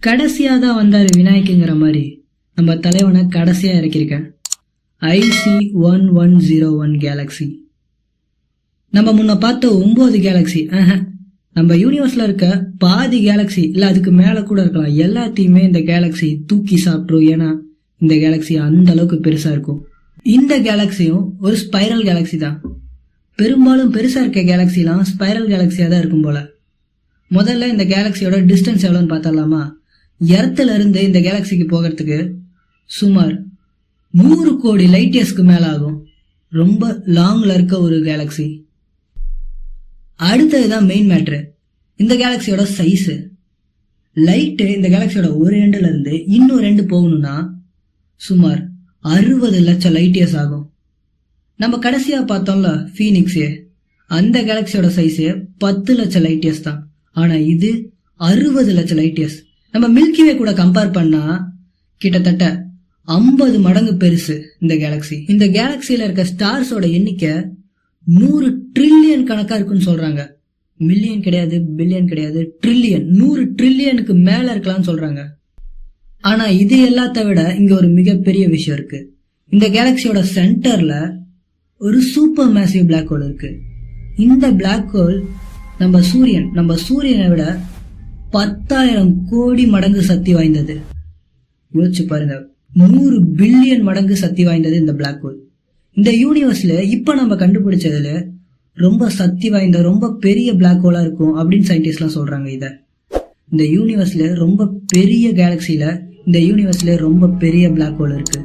கடைசியா தான் வந்தாரு விநாயக்குங்கிற மாதிரி நம்ம தலைவனை கடைசியா இறக்கியிருக்கேன். IC1101 Galaxy. நம்ம முன்ன பார்த்த 9 கேலக்சி நம்ம யூனிவர்ஸ்ல இருக்க பாதி கேலக்சி இல்ல அதுக்கு மேல கூட இருக்கலாம், எல்லாத்தையுமே இந்த கேலக்சி தூக்கி சாப்பிட்ரும். ஏன்னா இந்த கேலக்சி அந்த அளவுக்கு பெருசா இருக்கும். இந்த கேலக்சியும் ஒரு ஸ்பைரல் கேலக்சி தான். பெரும்பாலும் பெருசா இருக்க கேலக்சிலாம் ஸ்பைரல் கேலக்சியா தான் இருக்கும் போல. முதல்ல இந்த கேலக்சியோட டிஸ்டன்ஸ் எவ்வளோன்னு பார்த்தலாமா? எர்த்துல இருந்து இந்த கேலக்சிக்கு போகிறதுக்கு சுமார் 100 கோடி லைட் இயர்ஸ்க்கு மேல ஆகும். ரொம்ப லாங்ல இருக்க ஒரு கேலக்சி. அடுத்ததுதான் மெயின் மேட்ரு, இந்த கேலக்சியோட சைஸ். லைட்டு இந்த கேலக்சியோட ஒரு எண்டுல இருந்து இன்னொரு எண்டு போகணும்னா சுமார் 60 லட்சம் லைட் இயர்ஸ் ஆகும். நம்ம கடைசியா பார்த்தோம்ல ஃபீனிக்ஸ், அந்த கேலக்சியோட சைஸ் 10 லட்சம் லைட் இயர்ஸ் தான். ஆனா இது 60 லட்சம் லைட் இயர்ஸ். நம்ம மில்கிவே கூட கம்பேர் பண்ணா கிட்டத்தட்ட 50 மடங்கு பெருசு இந்த கேலக்சி. இந்த கேலக்சியில இருக்க ஸ்டார்ஸோட எண்ணிக்கை 100 ட்ரில்லியன் கணக்கா இருக்குன்னு சொல்றாங்க. மில்லியன் கிடையாது, பில்லியன் கிடையாது, ட்ரில்லியன். 100 ட்ரில்லியனுக்கு மேல இருக்கலாம்னு சொல்றாங்க. ஆனா இது எல்லாத்த விட இங்க ஒரு மிகப்பெரிய விஷயம் இருக்கு. இந்த கேலக்சியோட சென்டர்ல ஒரு சூப்பர் மேசிவ் பிளாக் ஹோல் இருக்கு. இந்த பிளாக் ஹோல் நம்ம சூரியனை விட 10,000 கோடி மடங்கு சக்தி வாய்ந்தது. யோசிச்சு பாருங்க, 100 பில்லியன் மடங்கு சக்தி வாய்ந்தது இந்த பிளாக் ஹோல். இந்த யூனிவர்ஸ்ல இப்ப நம்ம கண்டுபிடிச்சதுல ரொம்ப சக்தி வாய்ந்த ரொம்ப பெரிய பிளாக் ஹோலா இருக்கும் அப்படின்னு சயின்டிஸ்ட்லாம் சொல்றாங்க. இந்த யூனிவர்ஸ்ல ரொம்ப பெரிய கேலக்சில இந்த யூனிவர்ஸ்ல ரொம்ப பெரிய பிளாக் ஹோல் இருக்கு.